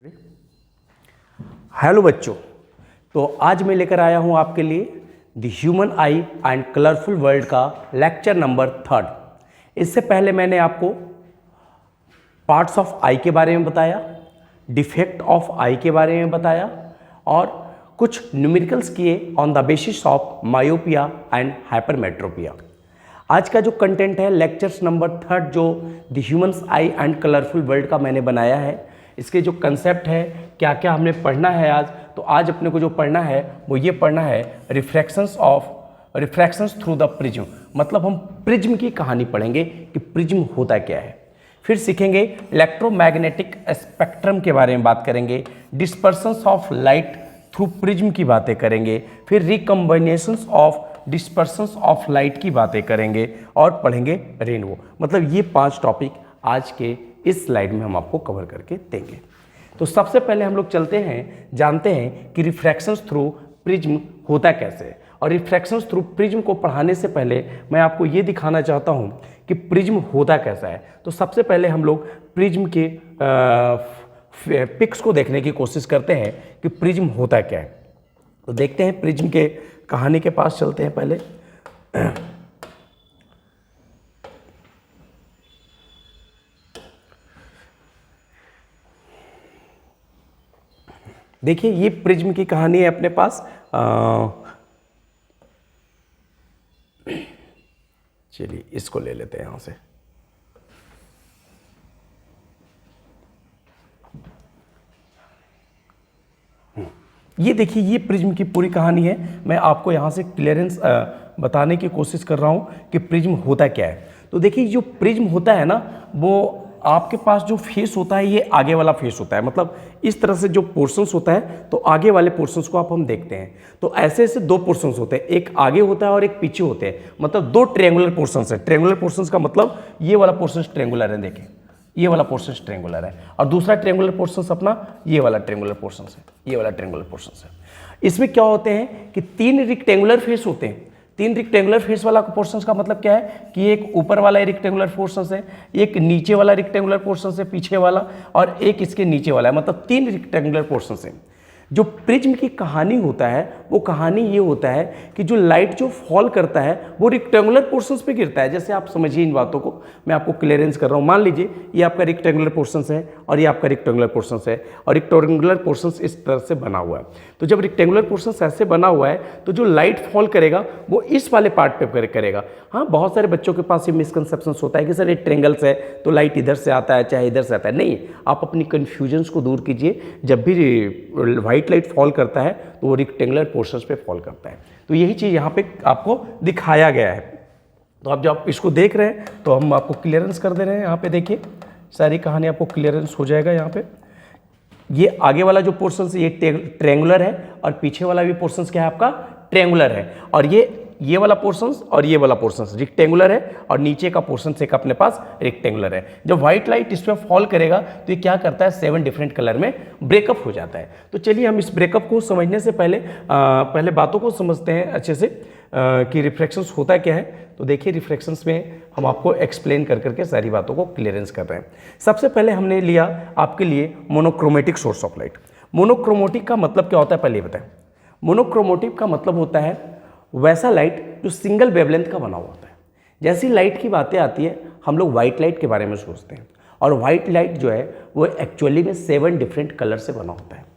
Hello बच्चों, तो आज मैं लेकर आया हूं आपके लिए the human I and colourful world का लेक्चर नंबर 3। इससे पहले मैंने आपको पार्ट्स ऑफ आई के बारे में बताया, डिफेक्ट ऑफ आई के बारे में बताया और कुछ न्यूमेरिकल्स किए on the basis of myopia and hypermetropia. आज का जो कंटेंट है लेक्चर्स नंबर 3 जो the humans I and colourful world का मैंने बनाया है, इसके जो कंसेप्ट है, क्या क्या हमने पढ़ना है आज, तो आज अपने को जो पढ़ना है वो ये पढ़ना है रिफ्रैक्शंस थ्रू द प्रिज्म। मतलब हम प्रिज्म की कहानी पढ़ेंगे कि प्रिज्म होता क्या है। फिर सीखेंगे इलेक्ट्रोमैग्नेटिक स्पेक्ट्रम के बारे में बात करेंगे, डिस्पर्शंस ऑफ लाइट थ्रू प्रिज्म की बातें करेंगे, फिर रिकम्बिनेशंस ऑफ डिस्पर्शंस ऑफ लाइट की बातें करेंगे और पढ़ेंगे रेनबो। मतलब ये 5 टॉपिक आज के इस स्लाइड में हम आपको कवर करके देंगे। तो सबसे पहले हम लोग चलते हैं, जानते हैं कि रिफ्रैक्शंस थ्रू प्रिज्म होता कैसे है। और रिफ्रैक्शंस थ्रू प्रिज्म को पढ़ाने से पहले मैं आपको ये दिखाना चाहता हूँ कि प्रिज्म होता कैसा है। तो सबसे पहले हम लोग प्रिज्म के पिक्स को देखने की कोशिश करते हैं कि प्रिज्म होता क्या है। तो देखते हैं, प्रिज्म के कहानी के पास चलते हैं पहले। देखिए, ये प्रिज्म की कहानी है अपने पास। चलिए इसको ले लेते हैं यहां से। ये देखिए, ये प्रिज्म की पूरी कहानी है। मैं आपको यहां से क्लियरेंस बताने की कोशिश कर रहा हूं कि प्रिज्म होता क्या है। तो देखिए, जो प्रिज्म होता है ना, वो आपके पास जो फेस होता है ये आगे वाला फेस होता है। मतलब इस तरह से जो पोर्शंस होता है, तो आगे वाले पोर्शंस को आप हम देखते हैं। तो ऐसे ऐसे 2 पोर्शंस होते हैं, एक आगे होता है और एक पीछे होते हैं। मतलब 2 ट्रायंगुलर पोर्शंस है। ट्रायंगुलर पोर्शंस का मतलब ये वाला पोर्शन ट्रायंगुलर है, देखें ये वाला पोर्शन ट्रायंगुलर है, और दूसरा ट्रायंगुलर पोर्शन अपना ये वाला ट्रायंगुलर पोर्शन है, ये वाला ट्रायंगुलर पोर्शन है। इसमें क्या होते हैं कि 3 रेक्टेंगुलर फेस होते हैं। 3 रेक्टेंगुलर फेस वाला पोर्शन का मतलब क्या है कि एक ऊपर वाला रेक्टेंगुलर पोर्शन है, एक नीचे वाला रेक्टेंगुलर पोर्शन है पीछे वाला, और एक इसके नीचे वाला है। मतलब 3 रेक्टेंगुलर पोर्शन है। जो प्रिज्म की कहानी होता है, वो कहानी ये होता है कि जो लाइट जो फॉल करता है वो रेक्टेंगुलर पोर्शंस पे गिरता है। जैसे आप समझिए इन बातों को, मैं आपको क्लियरेंस कर रहा हूँ। मान लीजिए ये आपका रेक्टेंगुलर पोर्शंस है और ये आपका रेक्टेंगुलर पोर्शंस है, और रेक्टेंगुलर पोर्शंस इस तरह से बना हुआ है। तो जब रेक्टेंगुलर पोर्शंस ऐसे बना हुआ है, तो जो लाइट फॉल करेगा वो इस वाले पार्ट पे करेगा। हाँ, बहुत सारे बच्चों के पास ये मिसकंसेप्शन होता है कि सर ये ट्रेंगल्स है तो लाइट इधर से आता है चाहे इधर से आता है। नहीं, आप अपनी कन्फ्यूजन्स को दूर कीजिए। जब भी व्हाइट लाइट फॉल करता है तो वो रेक्टेंगुलर पोर्शंस पे फॉल करता है। तो यही चीज़ यहाँ पे आपको दिखाया गया है। तो आप जब आप इसको देख रहे हैं तो हम आपको क्लियरेंस कर दे रहे हैं। यहाँ पे देखिए, सारी कहानी आपको क्लियरेंस हो जाएगा। यहाँ पे ये आगे वाला जो पोर्शन है ये ट्रायंगुलर है, और पीछे वाला भी पोर्शन क्या है आपका ट्रायंगुलर है। और ये वाला पोर्शन और ये वाला पोर्शन रेक्टेंगुलर है, और नीचे का पोर्शन एक अपने पास रेक्टेंगुलर है। जब व्हाइट लाइट इस पर फॉल करेगा तो ये क्या करता है, 7 डिफरेंट कलर में ब्रेकअप हो जाता है। तो चलिए हम इस ब्रेकअप को समझने से पहले बातों को समझते हैं अच्छे से कि रिफ्रैक्शंस होता क्या है। तो देखिए, रिफ्रैक्शंस में हम आपको एक्सप्लेन कर करके सारी बातों को क्लियरेंस कर रहे हैं। सबसे पहले हमने लिया आपके लिए monochromatic source of light. Monochromatic का मतलब क्या होता है पहले बताएं। मोनोक्रोमेटिक का मतलब होता है वैसा लाइट जो सिंगल वेवलेंथ का बना हुआ होता है। जैसी लाइट की बातें आती है, हम लोग व्हाइट लाइट के बारे में सोचते हैं, और व्हाइट लाइट जो है वो एक्चुअली में 7 डिफरेंट कलर से बना होता है।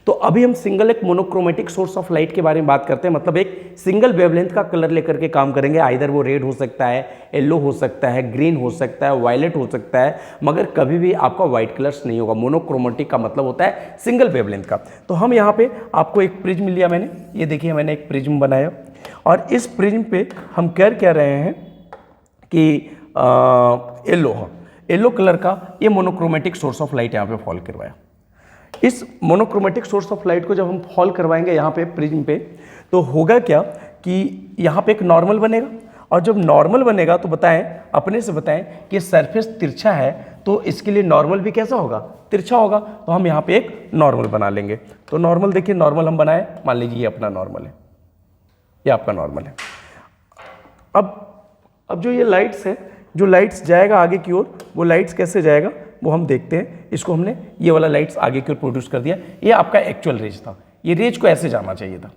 तो अभी हम सिंगल एक मोनोक्रोमेटिक सोर्स ऑफ लाइट के बारे में बात करते हैं। मतलब एक सिंगल वेवलेंथ का कलर लेकर के काम करेंगे। आइदर वो रेड हो सकता है, येलो हो सकता है, ग्रीन हो सकता है, वायलेट हो सकता है, मगर कभी भी आपका व्हाइट कलर्स नहीं होगा। मोनोक्रोमेटिक का मतलब होता है सिंगल वेवलेंथ का। तो हम यहाँ पे आपको एक प्रिज्म लिया मैंने, ये देखिए मैंने एक प्रिज्म बनाया, और इस प्रिज्म पे हम क्या रहे हैं कि येलो कलर का ये मोनोक्रोमेटिक सोर्स ऑफ लाइट यहाँ पे फॉल करवाया। इस मोनोक्रोमेटिक सोर्स ऑफ लाइट को जब हम फॉल करवाएंगे यहाँ पे प्रिज्म पे, तो होगा क्या कि यहाँ पे एक नॉर्मल बनेगा, और जब नॉर्मल बनेगा तो बताएं, अपने से बताएं कि सरफेस तिरछा है तो इसके लिए नॉर्मल भी कैसा होगा, तिरछा होगा। तो हम यहाँ पे एक नॉर्मल बना लेंगे। तो नॉर्मल देखिए, नॉर्मल हम बनाए, मान लीजिए ये अपना नॉर्मल है, ये आपका नॉर्मल है। अब जो ये लाइट्स है, जो लाइट्स जाएगा आगे की ओर, वो लाइट्स कैसे जाएगा, वो हम देखते हैं। इसको हमने ये वाला लाइट्स आगे की ओर प्रोड्यूस कर दिया, ये आपका एक्चुअल रेज था। ये रेज को ऐसे जाना चाहिए था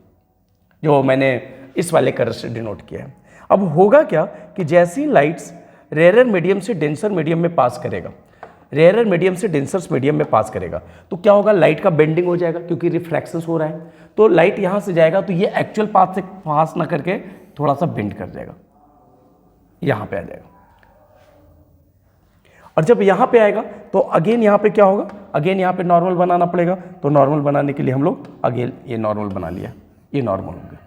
जो मैंने इस वाले कलर से डिनोट किया है। अब होगा क्या कि जैसी लाइट्स रेयर मीडियम से डेंसर मीडियम में पास करेगा, रेयर मीडियम से डेंसर मीडियम में पास करेगा, तो क्या होगा, लाइट का बेंडिंग हो जाएगा क्योंकि रिफ्रैक्शन हो रहा है। तो लाइट यहाँ से जाएगा तो ये एक्चुअल पाथ से पास ना करके थोड़ा सा बेंड कर जाएगा, यहाँ पे आ जाएगा। और जब यहाँ पे आएगा तो अगेन यहाँ पे क्या होगा, अगेन यहाँ पे नॉर्मल बनाना पड़ेगा। तो नॉर्मल बनाने के लिए हम लोग अगेन ये नॉर्मल बना लिया, ये नॉर्मल हो गया।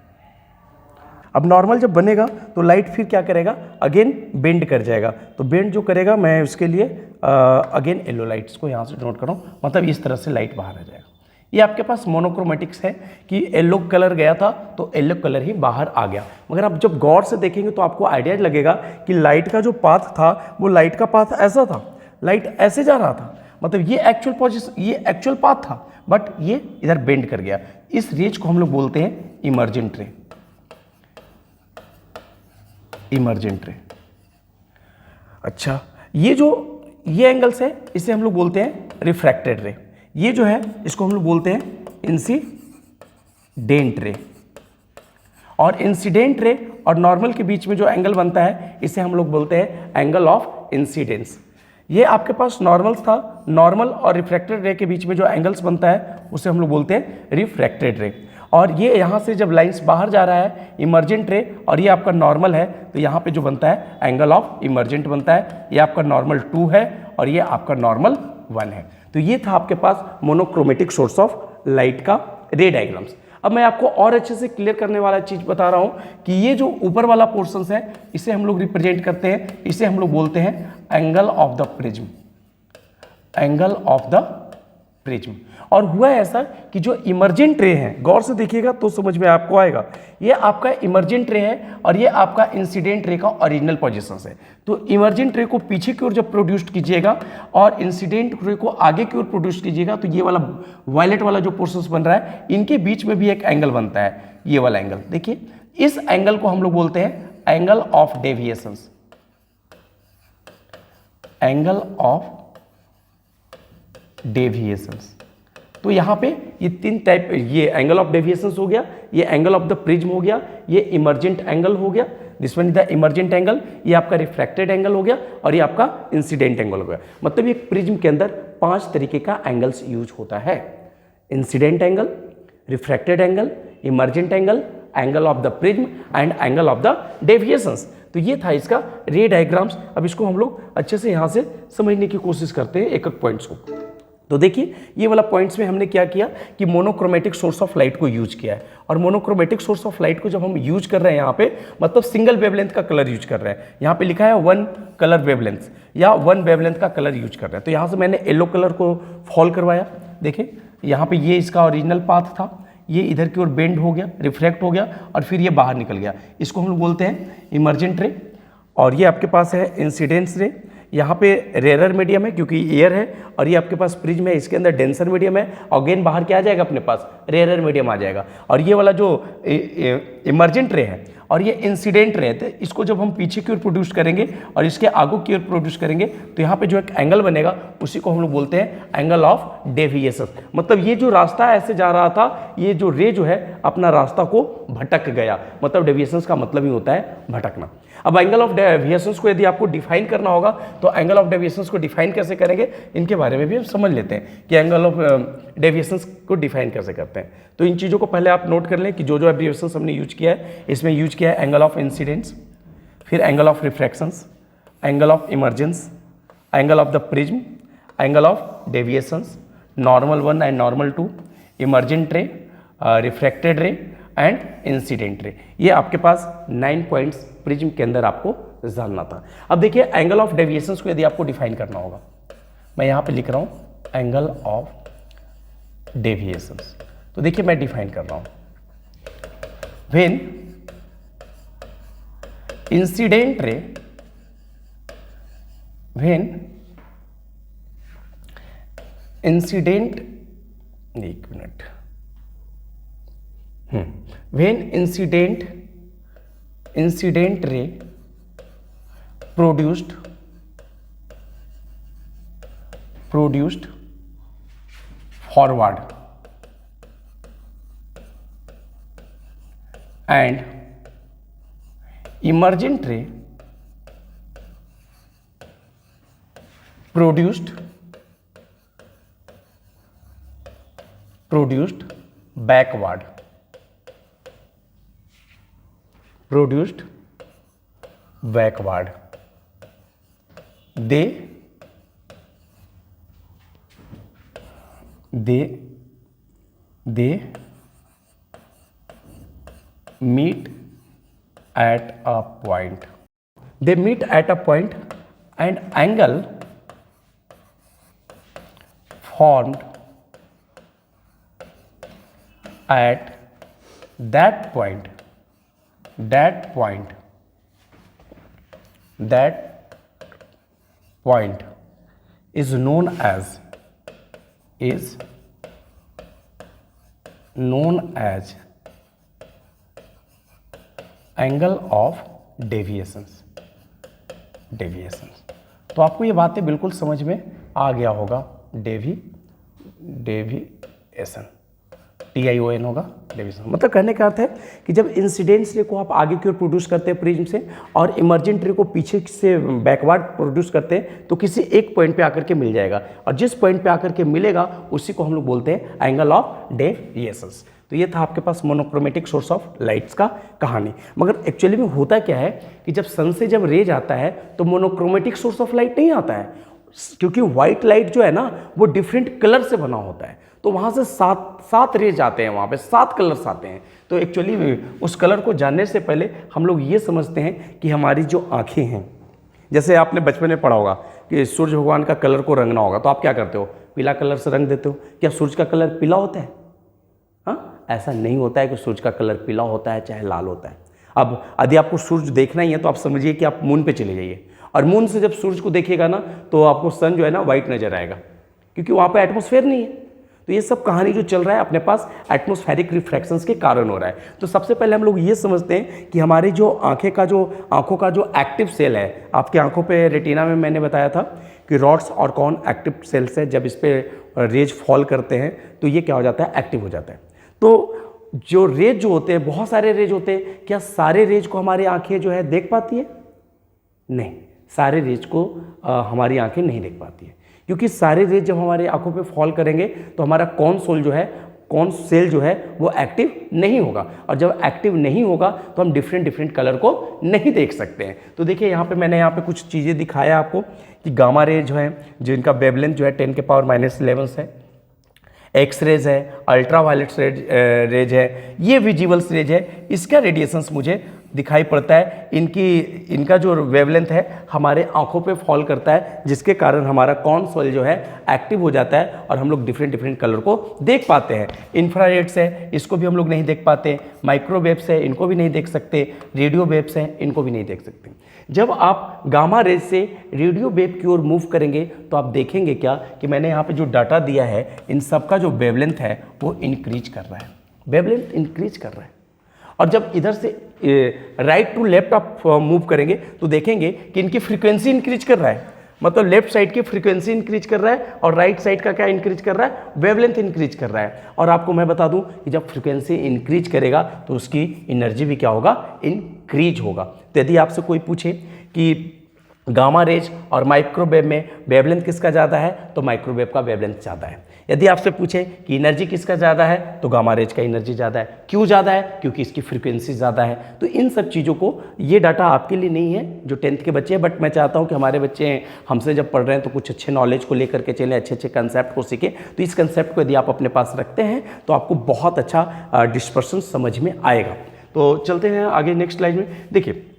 अब नॉर्मल जब बनेगा तो लाइट फिर क्या करेगा, अगेन बेंड कर जाएगा। तो बेंड जो करेगा, मैं उसके लिए अगेन येलो लाइट्स को यहाँ से नोट करूँ, मतलब इस तरह से लाइट बाहर आ जाएगा। ये आपके पास मोनोक्रोमेटिक्स है कि येलो कलर गया था तो येलो कलर ही बाहर आ गया। मगर आप जब गौर से देखेंगे तो आपको आइडिया लगेगा कि लाइट का जो पाथ था वो लाइट का पाथ ऐसा था, लाइट ऐसे जा रहा था, मतलब ये एक्चुअल पोजीशन, ये एक्चुअल पाथ था, बट ये इधर बेंड कर गया। इस रेज को हम लोग बोलते हैं इमर्जेंट रे, इमर्जेंट रे। अच्छा, ये एंगल्स है, इसे हम लोग बोलते हैं रिफ्रैक्टेड रे। ये जो है इसको हम लोग बोलते हैं इंसिडेंट रे। और इंसिडेंट रे और नॉर्मल के बीच में जो एंगल बनता है इसे हम लोग बोलते हैं एंगल ऑफ इंसिडेंस। ये आपके पास नॉर्मल्स था, नॉर्मल और रिफ्रैक्टेड रे के बीच में जो एंगल्स बनता है उसे हम लोग बोलते हैं रिफ्रैक्टेड रे। और ये यहाँ से जब लाइंस बाहर जा रहा है इमर्जेंट रे, और ये आपका नॉर्मल है, तो यहाँ पे जो बनता है एंगल ऑफ इमर्जेंट बनता है। ये आपका नॉर्मल 2 है और ये आपका नॉर्मल 1 है। तो ये था आपके पास मोनोक्रोमेटिक सोर्स ऑफ लाइट का रे डायग्राम्स। अब मैं आपको और अच्छे से क्लियर करने वाला चीज बता रहा हूँ कि ये जो ऊपर वाला पोर्शन है इसे हम लोग रिप्रेजेंट करते हैं, इसे हम लोग बोलते हैं angle of the prism, angle of the prism. और हुआ ऐसा कि जो इमर्जेंट रे है, गौर से देखिएगा तो समझ में आपको आएगा, ये आपका इमर्जेंट रे है और ये आपका इंसिडेंट रे का ओरिजिनल पोजीशन है। तो इमर्जेंट रे को पीछे की ओर जब प्रोड्यूस कीजिएगा और इंसिडेंट रे को आगे की ओर प्रोड्यूस कीजिएगा तो ये वाला वायलेट वाला जो पोर्शन बन रहा है, इनके बीच में भी एक एंगल बनता है, ये वाला एंगल। देखिए, इस एंगल को हम लोग बोलते हैं angle of deviations, angle of deviations. तो यहाँ पे ये 3 टाइप, ये एंगल ऑफ डेविएशंस हो गया, ये एंगल ऑफ द प्रिज्म हो गया, ये इमर्जेंट एंगल हो गया, this one is the emergent angle, ये आपका रिफ्रैक्टेड एंगल हो गया और ये आपका इंसिडेंट एंगल हो गया। मतलब एक प्रिज्म के अंदर 5 तरीके का एंगल्स यूज होता है, incident angle, refracted angle, emergent angle, angle of the prism and angle of the deviations. तो ये था इसका रे डायग्राम्स। अब इसको हम लोग अच्छे से यहाँ से समझने की कोशिश करते हैं एक एक पॉइंट्स को। तो देखिए, ये वाला पॉइंट्स में हमने क्या किया कि मोनोक्रोमेटिक सोर्स ऑफ लाइट को यूज किया है। और मोनोक्रोमेटिक सोर्स ऑफ लाइट को जब हम यूज कर रहे हैं यहाँ पे, मतलब सिंगल वेवलेंथ का कलर यूज कर रहे हैं। यहाँ पे लिखा है 1 कलर वेवलेंथ या 1 वेवलेंथ का कलर यूज कर रहे हैं। तो यहाँ से मैंने येलो कलर को फॉल करवाया। देखिए, यहाँ पे ये इसका ओरिजिनल पाथ था, ये इधर की ओर बेंड हो गया, रिफ्रैक्ट हो गया और फिर ये बाहर निकल गया। इसको हम लोग बोलते हैं इमर्जेंट रे। और ये आपके पास है इंसिडेंस रे। यहाँ पे रेयर मीडियम है क्योंकि एयर है, और ये आपके पास प्रिज्म है, इसके अंदर डेंसर मीडियम है। अगेन बाहर क्या आ जाएगा, अपने पास रेयर मीडियम आ जाएगा। और ये वाला जो इमर्जेंट रे है और ये इंसिडेंट रे है, इसको जब हम पीछे की ओर प्रोड्यूस करेंगे और इसके आगे की ओर प्रोड्यूस करेंगे तो यहाँ पे जो एक एंगल बनेगा उसी को हम लोग बोलते हैं एंगल ऑफ डेविएशन। मतलब ये जो रास्ता ऐसे जा रहा था, ये जो रे जो है अपना रास्ता को भटक गया। मतलब डेविएशन का मतलब ही होता है भटकना। अब एंगल ऑफ डेविएशंस को यदि आपको डिफाइन करना होगा तो एंगल ऑफ डेविएशंस को डिफाइन कैसे करेंगे, इनके बारे में भी हम समझ लेते हैं कि एंगल ऑफ डेविएशंस को डिफाइन कैसे करते हैं। तो इन चीज़ों को पहले आप नोट कर लें कि जो जो एब्रिविएशंस हमने यूज किया है, इसमें यूज किया है एंगल ऑफ इंसिडेंस, फिर angle of refractions, angle of emergence, angle of the prism, angle of deviations, normal 1 and normal 2, emergent ray, refracted ray and incident ray. ये आपके पास 9 पॉइंट्स प्रिज्म के अंदर आपको जानना था। अब देखिए, एंगल ऑफ डेविएशंस को यदि आपको डिफाइन करना होगा, मैं यहाँ पे लिख रहा हूँ एंगल ऑफ डेविएशंस। तो देखिए, मैं डिफाइन कर रहा हूँ, when incident ray, when incident, एक minute, when incident ray produced forward and emergent ray produced backward, they meet at a point. They meet at a point and angle formed at that point is known as angle of deviations. तो आपको ये बातें बिल्कुल समझ में आ गया होगा। Deviation TION होगा, डेविएशन मतलब कहने का अर्थ है कि जब इंसिडेंस रे को आप आगे की ओर प्रोड्यूस करते हैं प्रिज्म से और इमर्जेंट रे को पीछे से बैकवर्ड प्रोड्यूस करते हैं तो किसी एक पॉइंट पे आकर के मिल जाएगा और जिस पॉइंट पे आकर के मिलेगा उसी को हम लोग बोलते हैं एंगल ऑफ डेविएशंस। तो ये था आपके पास मोनोक्रोमेटिक सोर्स ऑफ लाइट्स का कहानी। मगर एक्चुअली में होता क्या है कि जब सन से जब रेज आता है तो मोनोक्रोमेटिक सोर्स ऑफ लाइट नहीं आता है, क्योंकि व्हाइट लाइट जो है ना वो डिफरेंट कलर से बना होता है। तो वहाँ से सात रेज आते हैं, वहाँ पे 7 कलर्स आते हैं। तो एक्चुअली उस कलर को जानने से पहले हम लोग ये समझते हैं कि हमारी जो आँखें हैं, जैसे आपने बचपन में पढ़ा होगा कि सूर्य भगवान का कलर को रंगना होगा तो आप क्या करते हो, पीला कलर से रंग देते हो। क्या सूर्य का कलर पीला होता है? हाँ, ऐसा नहीं होता है कि सूर्य का कलर पीला होता है चाहे लाल होता है। अब यदि आपको सूर्य देखना ही है तो आप समझिए कि आप मून पे चले जाइए और मून से जब सूर्य को देखिएगा ना तो आपको सन जो है ना वाइट नजर आएगा, क्योंकि वहाँ पे एटमॉस्फेयर नहीं है। तो ये सब कहानी जो चल रहा है अपने पास एटमॉस्फेरिक रिफ्रैक्शंस के कारण हो रहा है। तो सबसे पहले हम लोग ये समझते हैं कि हमारी जो आंखों का जो एक्टिव सेल है, आपकी आंखों पे रेटिना में मैंने बताया था कि रॉड्स और कौन एक्टिव सेल्स है, जब इस पर रेज फॉल करते हैं तो ये क्या हो जाता है, एक्टिव हो जाता है। तो जो रेज जो होते हैं, बहुत सारे रेज होते हैं, क्या सारे रेज को हमारी आंखें जो है देख पाती है? नहीं, सारे रेज को हमारी आंखें नहीं देख पाती है, क्योंकि सारे रेज जब हमारे आंखों पे फॉल करेंगे तो हमारा कौन सेल जो है वो एक्टिव नहीं होगा, और जब एक्टिव नहीं होगा तो हम डिफरेंट कलर को नहीं देख सकते हैं। तो देखिए यहाँ पे कुछ चीज़ें दिखाया आपको कि गामा रे जो है, जिनका वेवलेंथ जो है 10⁻⁻11 है, एक्स रेज है, अल्ट्रावायलेट रेज है, ये विजिबल्स रेज है, इसका रेडिएशंस मुझे दिखाई पड़ता है। इनका जो वेवलेंथ है हमारे आंखों पे फॉल करता है, जिसके कारण हमारा कॉन सेल जो है एक्टिव हो जाता है और हम लोग डिफरेंट कलर को देख पाते हैं। इंफ्रारेड्स है, इसको भी हम लोग नहीं देख पाते। माइक्रोवेव्स है, इनको भी नहीं देख सकते। रेडियो वेव्स है, इनको भी नहीं देख सकते। जब आप गामा रेज से रेडियो वेव की ओर मूव करेंगे तो आप देखेंगे क्या कि मैंने यहाँ पे जो डाटा दिया है, इन सब का जो वेवलेंथ है वो इंक्रीज कर रहा है, वेवलेंथ इंक्रीज कर रहा है। और जब इधर से राइट टू लेफ्ट आप मूव करेंगे तो देखेंगे कि इनकी फ्रीक्वेंसी इंक्रीज कर रहा है, मतलब लेफ्ट साइड की फ्रीक्वेंसी इंक्रीज कर रहा है और राइट साइड का क्या इंक्रीज कर रहा है, वेवलेंथ इंक्रीज कर रहा है। और आपको मैं बता दूं कि जब फ्रीक्वेंसी इंक्रीज करेगा तो उसकी एनर्जी भी क्या होगा, इंक्रीज होगा। तो यदि आपसे कोई पूछे कि गामा रेज और माइक्रोवेव में वेवलेंथ किसका ज़्यादा है, तो माइक्रोवेव का वेवलेंथ ज़्यादा है। यदि आपसे पूछे कि एनर्जी किसका ज़्यादा है, तो गामा रेज का एनर्जी ज़्यादा है। क्यों ज़्यादा है? क्योंकि इसकी फ्रीक्वेंसी ज़्यादा है। तो इन सब चीज़ों को, ये डाटा आपके लिए नहीं है जो 10th के बच्चे हैं, बट मैं चाहता हूँ कि हमारे बच्चे हमसे जब पढ़ रहे हैं तो कुछ अच्छे नॉलेज को लेकर के चलें, अच्छे कंसेप्ट को सीखें। तो इस कंसेप्ट को यदि आप अपने पास रखते हैं तो आपको बहुत अच्छा डिस्पर्सन समझ में आएगा। तो चलते हैं आगे नेक्स्ट स्लाइड में। देखिए,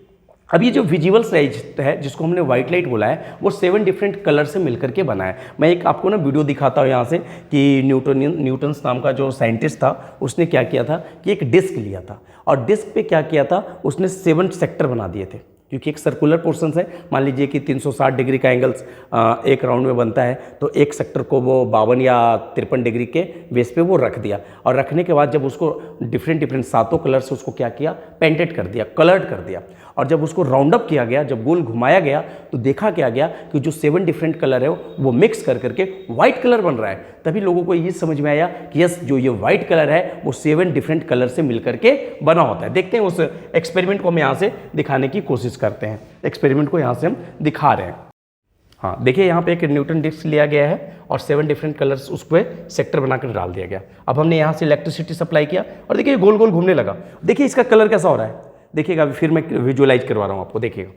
अब ये जो विजुअल्स रेज है, जिसको हमने व्हाइट लाइट बोला है, वो 7 डिफरेंट कलर से मिलकर के बना है। मैं एक आपको ना वीडियो दिखाता हूँ यहाँ से कि न्यूटन्स नाम का जो साइंटिस्ट था, उसने क्या किया था कि एक डिस्क लिया था और डिस्क पे क्या किया था, उसने 7 सेक्टर बना दिए थे। क्योंकि एक सर्कुलर पोर्शन है। मान लीजिए कि 360 डिग्री का एंगल्स एक राउंड में बनता है, तो एक सेक्टर को वो 52 या 53 डिग्री के बेस पे वो रख दिया, और रखने के बाद जब उसको डिफरेंट सातों कलर से उसको क्या किया, पेंटेड कर दिया, कलर्ड कर दिया। और जब उसको राउंड अप किया गया, जब गोल घुमाया गया, तो देखा क्या गया कि जो 7 डिफरेंट कलर है वो मिक्स कर करके व्हाइट कलर बन रहा है। तभी लोगों को ये समझ में आया कि यस, जो ये व्हाइट कलर है वो 7 डिफरेंट कलर से मिलकर के बना होता है। देखते हैं उस एक्सपेरिमेंट को हम यहाँ से दिखाने की कोशिश करते हैं। एक्सपेरिमेंट को यहाँ से हम दिखा रहे हैं। हाँ, देखिए यहाँ पे एक न्यूटन डिस्क लिया गया है और 7 डिफरेंट कलर्स उस पर सेक्टर बनाकर डाल दिया गया। अब हमने यहाँ से इलेक्ट्रिसिटी सप्लाई किया और देखिए गोल गोल घूमने लगा। देखिए इसका कलर कैसा हो रहा है, देखिएगा अभी फिर मैं विजुअलाइज करवा रहा हूँ आपको। देखिएगा,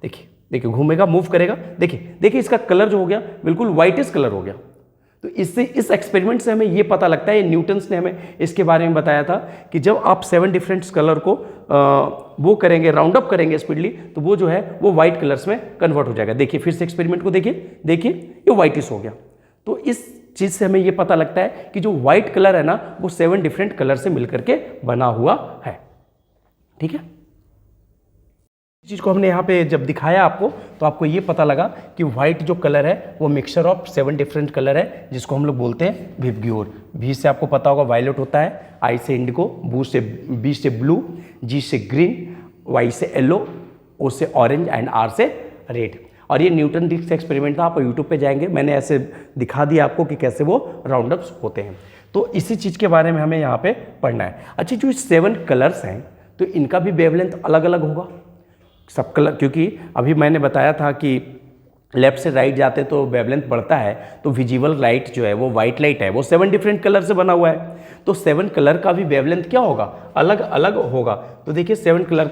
देखिए देखिए घूमेगा, मूव करेगा। देखिए इसका कलर जो हो गया बिल्कुल वाइटिश कलर हो गया। तो इससे, इस एक्सपेरिमेंट से हमें ये पता लगता है, न्यूटन्स ने हमें इसके बारे में बताया था कि जब आप 7 डिफरेंट कलर को वो करेंगे, राउंड अप करेंगे स्पीडली, तो वो जो है वो वाइट कलर्स में कन्वर्ट हो जाएगा। देखिए फिर से एक्सपेरिमेंट को देखिए ये वाइटिश हो गया। तो इस चीज़ से हमें ये पता लगता है कि जो वाइट कलर है ना, वो 7 डिफरेंट कलर से मिलकर के बना हुआ है। ठीक है, चीज़ को हमने यहाँ पे जब दिखाया आपको, तो आपको ये पता लगा कि व्हाइट जो कलर है वो मिक्सचर ऑफ 7 डिफरेंट कलर है, जिसको हम लोग बोलते हैं विबग्योर। वी से आपको पता होगा वायलेट होता है, आई से इंडिगो, बी से ब्लू, जी से ग्रीन, वाई से येलो, ओ से ऑरेंज एंड आर से रेड। और ये न्यूटन डिस्क एक्सपेरिमेंट था, आप यूट्यूब पे जाएंगे, मैंने ऐसे दिखा दिया आपको कि कैसे वो राउंड अप्स होते हैं। तो इसी चीज़ के बारे में हमें यहाँ पे पढ़ना है। अच्छा, जो 7 कलर्स हैं तो इनका भी वेवलेंथ अलग अलग होगा सब कलर, क्योंकि अभी मैंने बताया था कि लेफ्ट से राइट जाते तो वेवलेंथ बढ़ता है, तो विजिबल लाइट जो है वो वाइट लाइट है, वो 7 डिफरेंट कलर से बना हुआ है। तो 7 कलर का भी वेवलेंथ क्या होगा, अलग अलग होगा। तो देखिए 7 कलर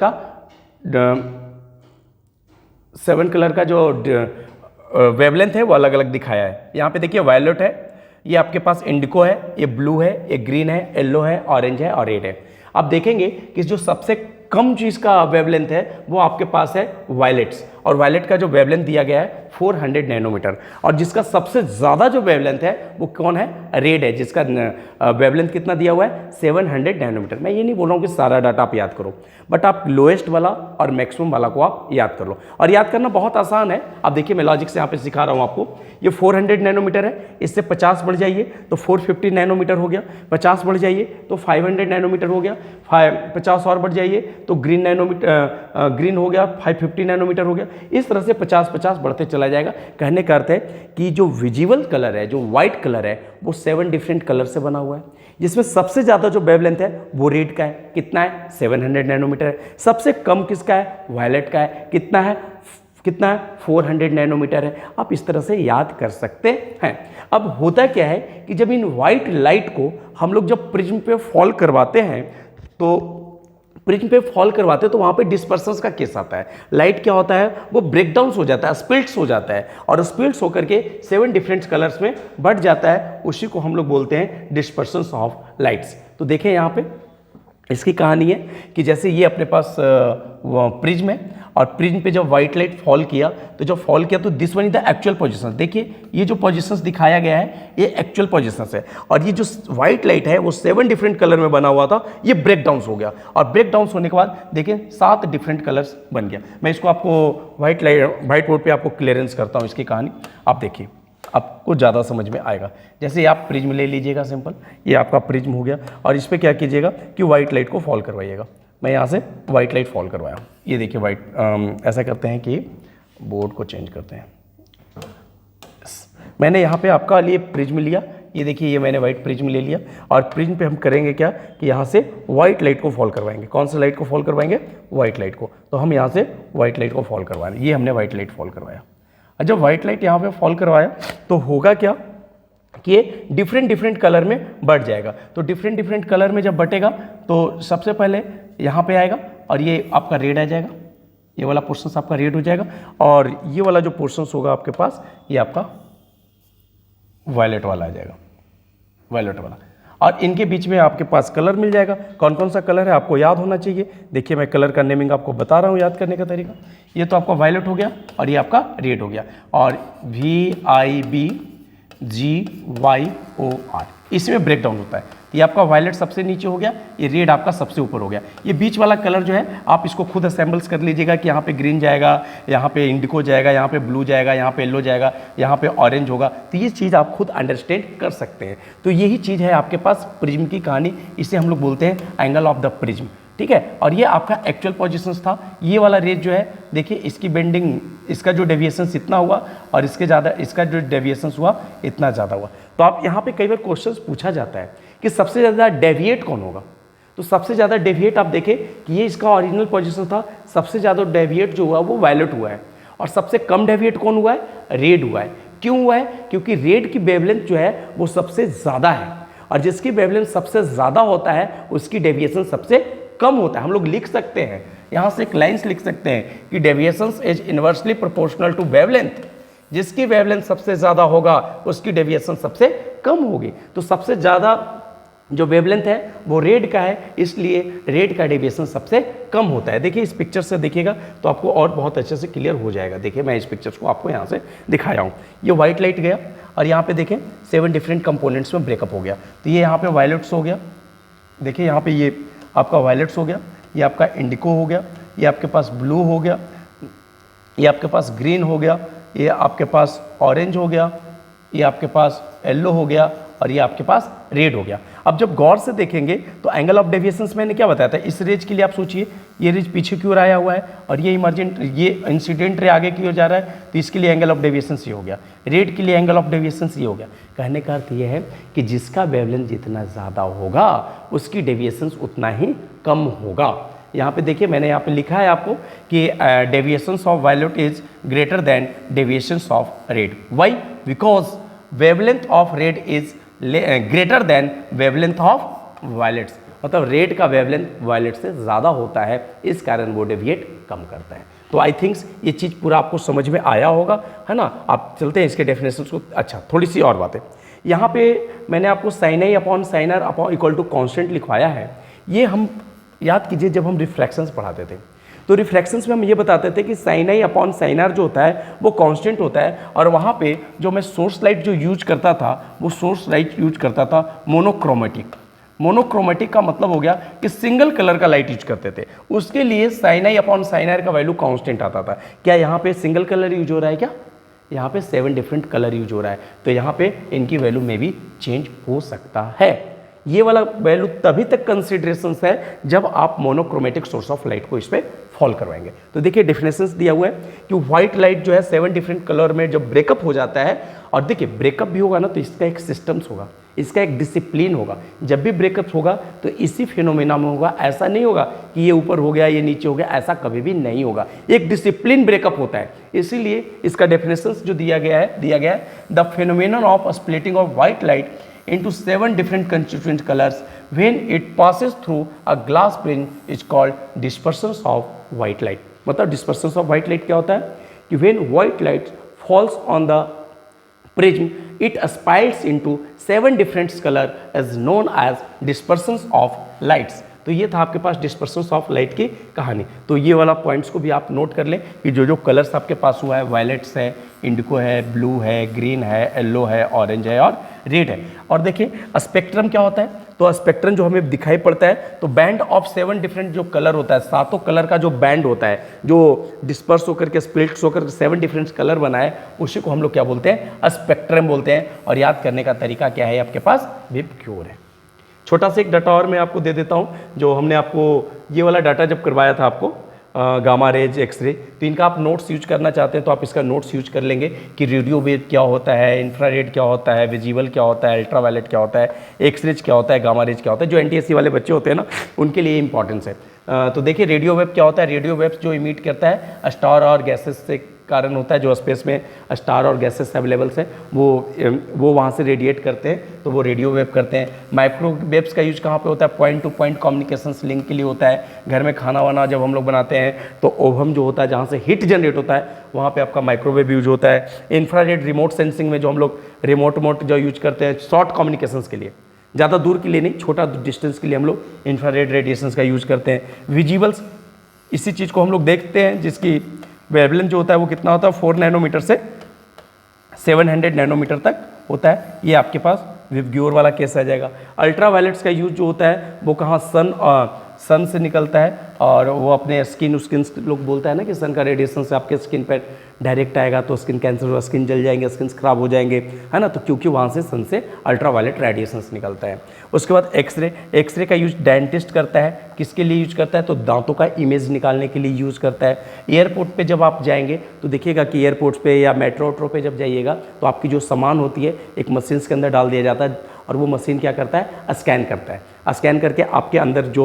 का जो वेवलेंथ है वो अलग अलग दिखाया है। यहाँ पे देखिए वायलेट है, ये आपके पास इंडिको है, ये ब्लू है, ये ग्रीन है, येलो है, ऑरेंज है और रेड है। आप देखेंगे कि जो सबसे कम चीज़ का वेवलेंथ है वो आपके पास है वायलेट्स, और वायलेट का जो वेवलेंथ दिया गया है 400 नैनोमीटर। और जिसका सबसे ज़्यादा जो वेवलेंथ है वो कौन है, रेड है, जिसका वेवलेंथ कितना दिया हुआ है 700 नैनोमीटर। मैं ये नहीं बोल रहा हूँ कि सारा डाटा आप याद करो, बट आप लोएस्ट वाला और मैक्सिमम वाला को आप याद कर लो। और याद करना बहुत आसान है। अब देखिए मैं लॉजिक से यहाँ पे सिखा रहा हूँ आपको। ये 400 नैनोमीटर है, इससे 50 बढ़ जाइए तो 450 नैनोमीटर हो गया, 50 बढ़ जाइए तो 500 नैनोमीटर हो गया, 50 और बढ़ जाइए तो ग्रीन हो गया, 550 नैनोमीटर हो गया। इस तरह से 50-50 बढ़ते चला जाएगा। कहने का अर्थ है कि जो विजिबल कलर है, जो वाइट कलर है, वो 7 डिफरेंट कलर से बना हुआ है, जिसमें सबसे ज़्यादा जो वेवलेंथ है वो रेड का है, कितना है 700 नैनोमीटर है। सबसे कम किसका है, वायलेट का है, कितना है 400 नैनोमीटर है। आप इस तरह से याद कर सकते हैं। अब होता क्या है कि जब इन वाइट लाइट को हम लोग जब प्रिज्म पे फॉल करवाते हैं, तो प्रिज्म पे फॉल करवाते हैं तो वहाँ पे डिस्पर्सन्स का केस आता है। लाइट क्या होता है, वो ब्रेकडाउन्स हो जाता है, स्प्लिट्स हो जाता है, और स्प्लिट्स होकर के 7 डिफरेंट कलर्स में बढ़ जाता है। उसी को हम लोग बोलते हैं डिस्पर्सन्स ऑफ लाइट्स। तो देखें यहाँ पे इसकी कहानी है कि जैसे ये अपने पास प्रिज्म है, और प्रिज्म पे जब व्हाइट लाइट फॉल किया, तो जब फॉल किया तो this one is the actual position. देखिए ये जो पोजीशंस दिखाया गया है ये एक्चुअल पोजीशंस है, और ये जो व्हाइट लाइट है वो 7 डिफरेंट कलर में बना हुआ था, ये ब्रेक डाउन्स हो गया, और ब्रेक डाउन्स होने के बाद देखिए 7 डिफरेंट कलर्स बन गया। मैं इसको आपको व्हाइट बोर्ड पर आपको क्लियरेंस करता हूँ इसकी कहानी। आप देखिए, आपको ज़्यादा समझ में आएगा। जैसे आप प्रिज्म ले लीजिएगा, सिंपल, ये आपका प्रिज्म हो गया, और इस पर क्या कीजिएगा कि व्हाइट लाइट को फॉल करवाइएगा। मैं यहाँ से व्हाइट लाइट फॉल करवाया, ये देखिए व्हाइट। ऐसा करते हैं कि बोर्ड को चेंज करते हैं। मैंने यहाँ पे आपका लिए प्रिज्म लिया, ये देखिए ये मैंने व्हाइट प्रिज्म ले लिया, और प्रिज्म पे हम करेंगे क्या कि यहाँ से व्हाइट लाइट को फॉल करवाएंगे। कौन सा लाइट को फॉल करवाएंगे, व्हाइट लाइट को। तो हम यहाँ से व्हाइट लाइट को फॉल करवाएंगे, ये हमने व्हाइट लाइट फॉल करवाया। और जब व्हाइट लाइट यहाँ पे फॉल करवाया तो होगा क्या कि ये डिफरेंट कलर में बढ़ जाएगा। तो डिफरेंट कलर में जब बटेगा तो सबसे पहले यहाँ पे आएगा, और ये आपका रेड आ जाएगा, ये वाला पोर्शन आपका रेड हो जाएगा, और ये वाला जो पोर्शन होगा आपके पास ये आपका वायलेट वाला आ जाएगा, वायलेट वाला। और इनके बीच में आपके पास कलर मिल जाएगा। कौन कौन सा कलर है आपको याद होना चाहिए। देखिए मैं कलर का नेमिंग आपको बता रहा हूँ याद करने का तरीका। ये तो आपका वायलेट हो गया, और ये आपका रेड हो गया, और VIBGYOR इसमें ब्रेक डाउन होता है। तो ये आपका वायलेट सबसे नीचे हो गया, ये रेड आपका सबसे ऊपर हो गया। ये बीच वाला कलर जो है आप इसको खुद असेंबल्स कर लीजिएगा कि यहाँ पे ग्रीन जाएगा, यहाँ पे इंडिको जाएगा, यहाँ पे ब्लू जाएगा, यहाँ पे येलो जाएगा, यहाँ पे ऑरेंज होगा। तो ये चीज़ आप खुद अंडरस्टैंड कर सकते हैं। तो यही चीज़ है आपके पास प्रिज्म की कहानी, इसे हम लोग बोलते हैं एंगल ऑफ द प्रिज्म, ठीक है। और ये आपका एक्चुअल पोजीशंस था। ये वाला रेज जो है देखिए इसकी बेंडिंग, इसका जो डेविएशंस इतना हुआ और इसका जो डेविएशंस हुआ इतना ज़्यादा हुआ। तो आप यहाँ पे कई बार क्वेश्चंस पूछा जाता है कि सबसे ज़्यादा डेविएट कौन होगा। तो सबसे ज़्यादा डेविएट आप देखें कि ये इसका ओरिजिनल पोजीशन था, सबसे ज़्यादा डेविएट जो हुआ वो वायलेट हुआ है, और सबसे कम डेविएट कौन हुआ है, रेड हुआ है। क्यों हुआ है? क्योंकि रेड की वेवलेंथ जो है वो सबसे ज़्यादा है, और जिसकी वेवलेंथ सबसे ज़्यादा होता है उसकी डेविएशन सबसे कम होता है। हम लोग लिख सकते हैं, यहाँ से एक लाइन्स लिख सकते हैं कि deviations is inversely proportional to wavelength. जिसकी वेवलेंथ सबसे ज़्यादा होगा उसकी डेविएशन सबसे कम होगी। तो सबसे ज़्यादा जो वेवलेंथ है वो रेड का है, इसलिए रेड का डेविएशन सबसे कम होता है। देखिए इस पिक्चर से देखिएगा तो आपको और बहुत अच्छे से क्लियर हो जाएगा। देखिए मैं इस पिक्चर्स को आपको यहाँ से दिखाया हूँ। ये वाइट लाइट गया और यहाँ पे देखें 7 डिफरेंट कंपोनेंट्स में ब्रेकअप हो गया। तो ये यहाँ पे वायलेट्स हो गया, देखिए यहाँ पे ये आपका वायलेट्स हो गया, ये आपका इंडिको हो गया, ये आपके पास ब्लू हो गया, ये आपके पास ग्रीन हो गया, ये आपके पास ऑरेंज हो गया, ये आपके पास येलो हो गया, और ये आपके पास रेड हो गया। अब जब गौर से देखेंगे तो एंगल ऑफ डेविएशंस मैंने क्या बताया था, इस रेज के लिए आप सोचिए ये रेज पीछे की ओर आया हुआ है और ये इमर्जेंट, ये इंसिडेंट रे आगे की ओर जा रहा है, तो इसके लिए एंगल ऑफ डेविएशंस ये हो गया। रेड के लिए एंगल ऑफ डेविएशंस ये हो गया। कहने का अर्थ ये है कि जिसका वेवलेंथ जितना ज़्यादा होगा उसकी डेविएशंस उतना ही कम होगा। यहाँ पे देखिए मैंने यहाँ पे लिखा है आपको कि deviations of violet is greater than deviations of red. Why? Because wavelength of red is greater than wavelength of violets, मतलब रेड का वेवलेंथ वायलेट से ज़्यादा होता है, इस कारण वो डेविएट कम करता है। तो आई थिंक्स ये चीज़ पूरा आपको समझ में आया होगा, है ना। आप चलते हैं इसके डेफिनेशंस को। अच्छा, थोड़ी सी और बातें यहाँ पे मैंने आपको sine I upon sine R upon equal to constant लिखवाया है। ये हम याद कीजिए जब हम रिफ्रैक्शंस पढ़ाते थे तो रिफ्रैक्शंस में हम ये बताते थे कि साइन आई अपॉन साइन आर जो होता है वो कांस्टेंट होता है, और वहाँ पे जो मैं सोर्स लाइट जो यूज करता था वो सोर्स लाइट यूज करता था मोनोक्रोमेटिक। मोनोक्रोमेटिक का मतलब हो गया कि सिंगल कलर का लाइट यूज करते थे, उसके लिए साइन आई अपॉन साइन आर का वैल्यू कांस्टेंट आता था। क्या यहाँ पे सिंगल कलर यूज हो रहा है? क्या यहाँ पे 7 डिफरेंट कलर यूज हो रहा है, तो यहाँ पे इनकी वैल्यू में भी चेंज हो सकता है। ये वाला वैल्यू तभी तक कंसिडरेशंस है जब आप मोनोक्रोमेटिक सोर्स ऑफ लाइट को इस पर फॉल करवाएंगे। तो देखिए डेफिनेशंस दिया हुआ है कि व्हाइट लाइट जो है 7 डिफरेंट कलर में जब ब्रेकअप हो जाता है, और देखिए ब्रेकअप भी होगा ना तो इसका एक सिस्टम्स होगा, इसका एक डिसिप्लिन होगा। जब भी ब्रेकअप होगा तो इसी फिनोमेना में होगा, ऐसा नहीं होगा कि ये ऊपर हो गया ये नीचे हो गया, ऐसा कभी भी नहीं होगा। एक डिसिप्लिन ब्रेकअप होता है, इसीलिए इसका डेफिनेशंस जो दिया गया है the phenomenon of splitting of white light into 7 different constituent colors when it passes through a glass prism is called dispersions of white light। मतलब dispersions of white light क्या होता है कि when white light falls on the prism it spills into 7 different color as known as dispersions of lights। तो ये था आपके पास डिस्पर्शंस of light की कहानी। तो ये वाला पॉइंट्स को भी आप नोट कर लें कि जो जो कलर्स आपके पास हुआ है, वायलेट्स है, इंडिको है, ब्लू है, ग्रीन है, येलो है, ऑरेंज है और रेड है। और देखिए स्पेक्ट्रम क्या होता है, तो स्पेक्ट्रम जो हमें दिखाई पड़ता है तो बैंड ऑफ 7 डिफरेंट जो कलर होता है, 7 कलर का जो बैंड होता है जो डिस्पर्स होकर के स्प्लिट्स होकर 7 डिफरेंट कलर बनाए, उसी को हम लोग क्या बोलते हैं, स्पेक्ट्रम बोलते हैं। और याद करने का तरीका क्या है, आपके पास विबग्योर है। छोटा सा एक डाटा और मैं आपको दे देता हूँ, जो हमने आपको ये वाला डाटा जब करवाया था आपको गामा रेज, एक्सरे, तो इनका आप नोट्स यूज करना चाहते हैं तो आप इसका नोट्स यूज कर लेंगे कि रेडियो वेव क्या होता है, इंफ्रारेड क्या होता है, विजिबल क्या होता है, अल्ट्रावायलेट क्या होता है, एक्सरेज क्या होता है, गामा रेज क्या होता है। जो एनटीएससी वाले बच्चे होते हैं ना उनके लिए इंपॉर्टेंस है। तो देखिए रेडियो वेव क्या होता है, रेडियो वेव्स जो इमिट करता है स्टार और गैसेस से कारण होता है, जो स्पेस में स्टार और गैसेस अवेलेबल्स हैं वो वहाँ से रेडिएट करते हैं, तो वो रेडियो वेव करते हैं। माइक्रोवेव्स का यूज कहाँ पे होता है, point two point communications link के लिए होता है। घर में खाना वाना जब हम लोग बनाते हैं तो ओवन जो होता है जहाँ से हीट जनरेट होता है वहाँ पे आपका माइक्रोवेव यूज होता है। इंफ्रारेड रिमोट सेंसिंग में जो हम लोग रिमोट जो यूज करते हैं शॉर्ट कम्युनिकेशंस के लिए, ज़्यादा दूर के लिए नहीं, छोटा डिस्टेंस के लिए हम लोग इंफ्रारेड रेडिएशंस का यूज करते हैं। विजिबल्स इसी चीज़ को हम लोग देखते हैं जिसकी वेवलेंथ जो होता है वो कितना होता है, 4 नैनोमीटर से 700 नैनोमीटर तक होता है। ये आपके पास विबग्योर वाला केस आ जाएगा। अल्ट्रावायलेट्स का यूज जो होता है वो कहाँ, सन से निकलता है और वो अपने स्किन लोग बोलता है ना कि सन का रेडिएशन से आपके स्किन पर डायरेक्ट आएगा तो स्किन कैंसर हुआ, स्किन जल जाएंगे, स्किन खराब हो जाएंगे, है ना। तो क्योंकि वहाँ से सन से अल्ट्रावायलेट रेडिएशंस निकलता है। उसके बाद एक्सरे का यूज डेंटिस्ट करता है। किसके लिए यूज करता है, तो दांतों का इमेज निकालने के लिए यूज़ करता है। एयरपोर्ट पे जब आप जाएंगे तो देखिएगा कि एयरपोर्ट्स पे या मेट्रो पे जब जाइएगा तो आपकी जो सामान होती है एक मशीन के अंदर डाल दिया जाता है और वो मशीन क्या करता है, स्कैन करता है। स्कैन करके आपके अंदर जो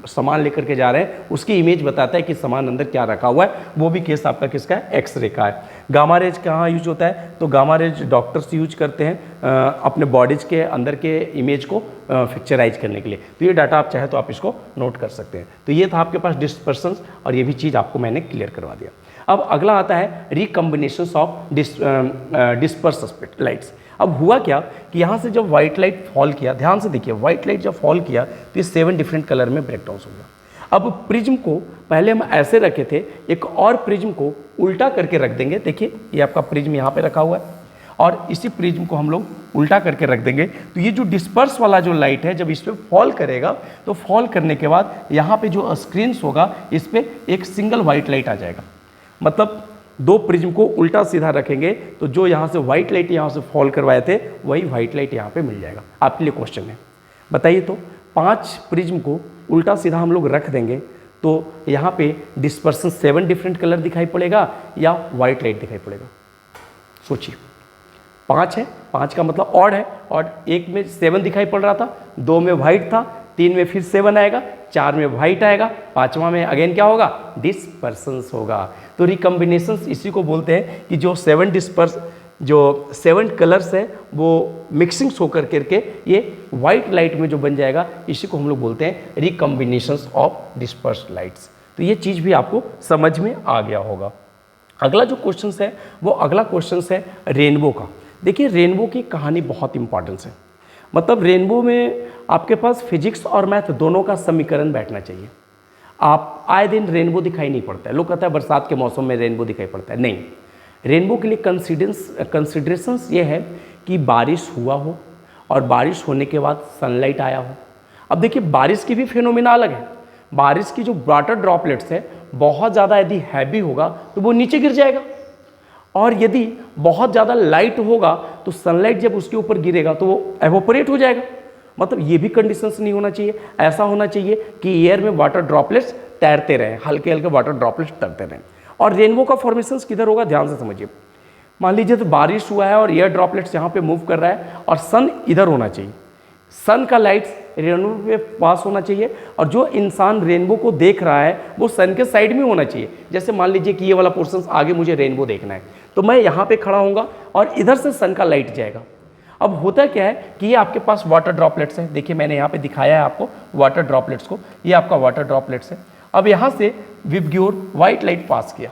सामान लेकर के जा रहे हैं उसकी इमेज बताता है कि सामान अंदर क्या रखा हुआ है। वो भी केस आपका किसका है, एक्सरे का है। गामा रेज कहाँ यूज होता है, तो गामा रेज डॉक्टर्स यूज करते हैं अपने बॉडीज के अंदर के इमेज को पिक्चराइज करने के लिए। तो ये डाटा आप चाहे तो आप इसको नोट कर सकते हैं। तो ये था आपके पास डिस्पर्सन्स और ये भी चीज़ आपको मैंने क्लियर करवा दिया। अब अगला आता है रिकम्बिनेशंस ऑफ डिस्पर्स लाइट्स। अब हुआ क्या कि यहाँ से जब व्हाइट लाइट फॉल किया, ध्यान से देखिए, व्हाइट लाइट जब फॉल किया तो ये 7 डिफरेंट कलर में ब्रेकडाउन हो गया। अब प्रिज्म को पहले हम ऐसे रखे थे, एक और प्रिज्म को उल्टा करके रख देंगे। देखिए ये आपका प्रिज्म यहाँ पे रखा हुआ है और इसी प्रिज्म को हम लोग उल्टा करके रख देंगे। तो ये जो डिस्पर्स वाला जो लाइट है जब इस पर फॉल करेगा तो फॉल करने के बाद यहाँ पे जो स्क्रीन्स होगा इस पर एक सिंगल व्हाइट लाइट आ जाएगा। मतलब 2 प्रिज्म को उल्टा सीधा रखेंगे तो जो यहाँ से व्हाइट लाइट यहाँ से फॉल करवाए थे वही व्हाइट लाइट यहाँ पे मिल जाएगा। आपके लिए क्वेश्चन है, बताइए तो 5 प्रिज्म को उल्टा सीधा हम लोग रख देंगे तो यहाँ पे डिस्पर्सन 7 डिफरेंट कलर दिखाई पड़ेगा या व्हाइट लाइट दिखाई पड़ेगा, सोचिए। 5 है, 5 का मतलब ऑड है, और 1 में 7 दिखाई पड़ रहा था, 2 में व्हाइट था, 3 में फिर 7 आएगा, 4 में व्हाइट आएगा, 5वां में अगेन क्या होगा, डिस्पर्सन्स होगा। तो रिकम्बिनेशंस इसी को बोलते हैं कि जो 7 कलर्स है वो मिक्सिंग्स होकर करके ये व्हाइट लाइट में जो बन जाएगा इसी को हम लोग बोलते हैं रिकम्बिनेशंस ऑफ डिस्पर्स लाइट्स। तो ये चीज़ भी आपको समझ में आ गया होगा। अगला जो क्वेश्चन है वो अगला क्वेश्चन है रेनबो का। देखिए रेनबो की कहानी बहुत इंपॉर्टेंस है। मतलब रेनबो में आपके पास फिजिक्स और मैथ दोनों का समीकरण बैठना चाहिए। आप आए दिन रेनबो दिखाई नहीं पड़ता है, लोग कहते हैं बरसात के मौसम में रेनबो दिखाई पड़ता है, नहीं। रेनबो के लिए कंसिडरेशंस ये है कि बारिश हुआ हो और बारिश होने के बाद सनलाइट आया हो। अब देखिए बारिश की भी फिनोमिना अलग है। बारिश की जो वाटर ड्रॉपलेट्स है बहुत ज़्यादा यदि हैवी होगा तो वो नीचे गिर जाएगा, और यदि बहुत ज़्यादा लाइट होगा तो सनलाइट जब उसके ऊपर गिरेगा तो वो एवोपरेट हो जाएगा। मतलब ये भी कंडीशंस नहीं होना चाहिए। ऐसा होना चाहिए कि एयर में वाटर ड्रॉपलेट्स तैरते रहें, हल्के हल्के वाटर ड्रॉपलेट्स तैरते रहें। और रेनबो का फॉर्मेशंस किधर होगा, ध्यान से समझिए। मान लीजिए तो बारिश हुआ है और एयर ड्रॉपलेट्स यहाँ पे मूव कर रहा है और सन इधर होना चाहिए, सन का लाइट्स रेनबो पे पास होना चाहिए, और जो इंसान रेनबो को देख रहा है वो सन के साइड में होना चाहिए। जैसे मान लीजिए कि ये वाला पोर्शन आगे मुझे रेनबो देखना है तो मैं यहाँ पे खड़ा होऊंगा और इधर से सन का लाइट जाएगा। अब होता क्या है कि ये आपके पास वाटर ड्रॉपलेट्स है। देखिए मैंने यहाँ पे दिखाया है आपको वाटर ड्रॉपलेट्स को, ये आपका वाटर ड्रॉपलेट्स है। अब यहाँ से विबग्योर व्हाइट लाइट पास किया,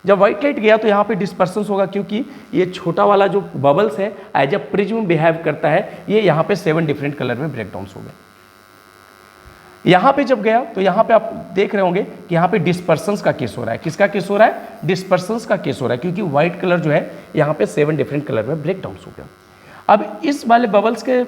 जब व्हाइट लाइट गया तो यहाँ पे डिस्पर्सन्स होगा, क्योंकि ये छोटा वाला जो बबल्स है एज अ प्रिज्म बिहेव करता है, ये यहाँ पे 7 डिफरेंट कलर में ब्रेकडाउन हो गए। यहाँ पे जब गया तो यहाँ पे आप देख रहे होंगे कि यहाँ पे डिस्पर्सन्स का केस हो रहा है। किसका केस हो रहा है, डिस्पर्सन्स का केस हो रहा है, क्योंकि व्हाइट कलर जो है यहाँ पे 7 डिफरेंट कलर में ब्रेकडाउन हो गया। अब इस वाले बबल्स के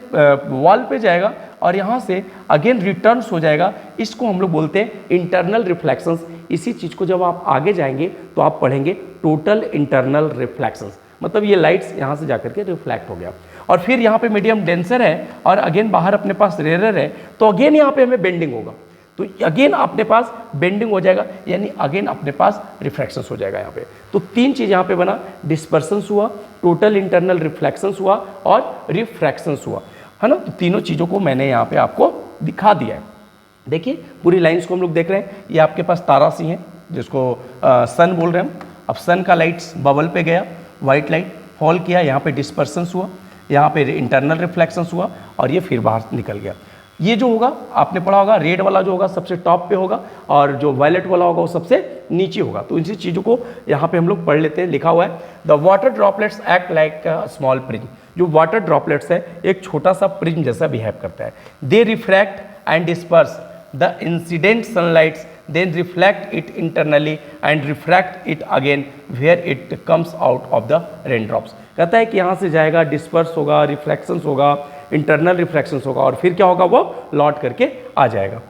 वॉल पे जाएगा और यहाँ से अगेन रिटर्न्स हो जाएगा। इसको हम लोग बोलते हैं इंटरनल रिफ्लेक्शंस। इसी चीज़ को जब आप आगे जाएंगे तो आप पढ़ेंगे टोटल इंटरनल रिफ्लेक्शंस। मतलब ये लाइट्स यहाँ से जाकर के रिफ्लेक्ट हो गया, और फिर यहाँ पे मीडियम डेंसर है और अगेन बाहर अपने पास रेयर है, तो अगेन यहाँ पे हमें बेंडिंग होगा, तो अगेन अपने पास बेंडिंग हो जाएगा, यानी अगेन अपने पास रिफ्रैक्शंस हो जाएगा यहाँ पे। तो 3 चीज़ यहाँ पे बना, डिस्पर्सन्स हुआ, टोटल इंटरनल रिफ्लेक्शंस हुआ और रिफ्रैक्शंस हुआ, है ना। तो तीनों चीज़ों को मैंने यहाँ पे आपको दिखा दिया है। देखिए पूरी लाइन्स को हम लोग देख रहे हैं। ये आपके पास तारा सी हैं जिसको सन बोल रहे हैं हम। अब सन का लाइट्स बबल पे गया, व्हाइट लाइट फॉल किया, यहाँ पे डिस्पर्सन्स हुआ, यहाँ पे इंटरनल रिफ्लेक्शंस हुआ और ये फिर बाहर निकल गया। ये जो होगा आपने पढ़ा होगा, रेड वाला जो होगा सबसे टॉप पे होगा और जो वायलेट वाला होगा वो सबसे नीचे होगा। तो इसी चीज़ों को यहाँ पे हम लोग पढ़ लेते हैं। लिखा हुआ है the water droplets act like a small prism. जो वाटर ड्रॉपलेट्स है एक छोटा सा प्रिज्म जैसा बिहेव करता है। They refract and disperse the incident sunlights, then reflect it internally and refract it again where it comes out of the raindrops। कहता है कि यहाँ से जाएगा, डिस्पर्स होगा, रिफ्लेक्शंस होगा, इंटरनल रिफ्रैक्शन होगा और फिर क्या होगा, वो लौट करके आ जाएगा।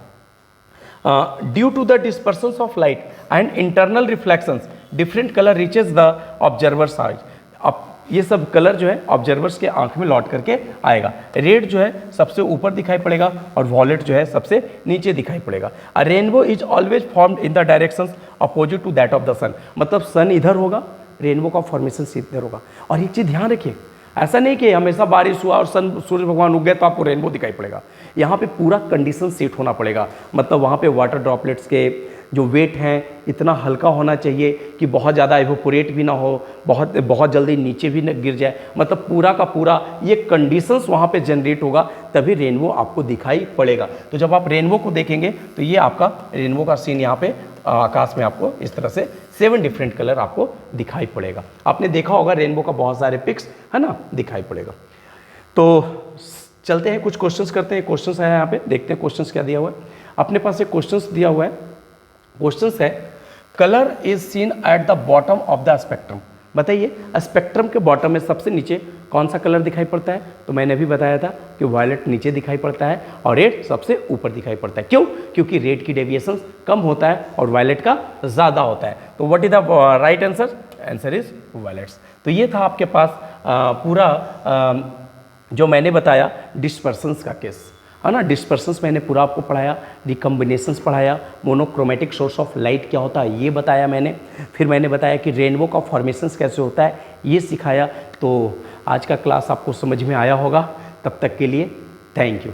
Due to the dispersion of light and internal reflections different colour reaches the observer's eyes. अब ये सब कलर जो है ऑब्जर्वर्स के आंख में लौट करके आएगा। रेड जो है सबसे ऊपर दिखाई पड़ेगा और वॉलेट जो है सबसे नीचे दिखाई पड़ेगा। A rainbow is always formed in the directions opposite to that of the sun. मतलब सन इधर होगा, रेनबो का फॉर्मेशन इधर होगा। और एक चीज़ ध्यान रखिए, ऐसा नहीं कि हमेशा बारिश हुआ और सूर्य भगवान उग गए तो आपको रेनबो दिखाई पड़ेगा। यहाँ पे पूरा कंडीशन सेट होना पड़ेगा। मतलब वहाँ पे वाटर ड्रॉपलेट्स के जो वेट हैं इतना हल्का होना चाहिए कि बहुत ज़्यादा इवोपोरेट भी ना हो, बहुत जल्दी नीचे भी न गिर जाए। मतलब पूरा का पूरा ये कंडीशंस वहाँ पे जनरेट होगा, तभी रेनबो आपको दिखाई पड़ेगा। तो जब आप रेनबो को देखेंगे तो ये आपका रेनबो का सीन यहाँ पे आकाश में आपको इस तरह से 7 डिफरेंट कलर आपको दिखाई पड़ेगा। आपने देखा होगा रेनबो का बहुत सारे पिक्स है ना, दिखाई पड़ेगा। तो चलते हैं, कुछ क्वेश्चंस करते हैं। क्वेश्चंस है यहाँ पे, देखते हैं क्वेश्चंस क्या दिया हुआ है। अपने पास एक क्वेश्चंस दिया हुआ है। क्वेश्चंस है colour is seen at the bottom of the spectrum. बताइए स्पेक्ट्रम के बॉटम में सबसे नीचे कौन सा कलर दिखाई पड़ता है? तो मैंने अभी बताया था कि वायलेट नीचे दिखाई पड़ता है और रेड सबसे ऊपर दिखाई पड़ता है। क्यों? क्योंकि रेड की डेविएशन कम होता है और वायलेट का ज़्यादा होता है। तो what is the right answer? Answer is violets. तो ये था आपके पास पूरा जो मैंने बताया डिस्पर्सन्स का केस, है ना। डिस्पर्सन्स मैंने पूरा आपको पढ़ाया, रिकम्बिनेशंस पढ़ाया, मोनोक्रोमेटिक सोर्स ऑफ लाइट क्या होता है ये बताया मैंने, फिर मैंने बताया कि रेनबो का फॉर्मेशंस कैसे होता है ये सिखाया। तो आज का क्लास आपको समझ में आया होगा। तब तक के लिए थैंक यू।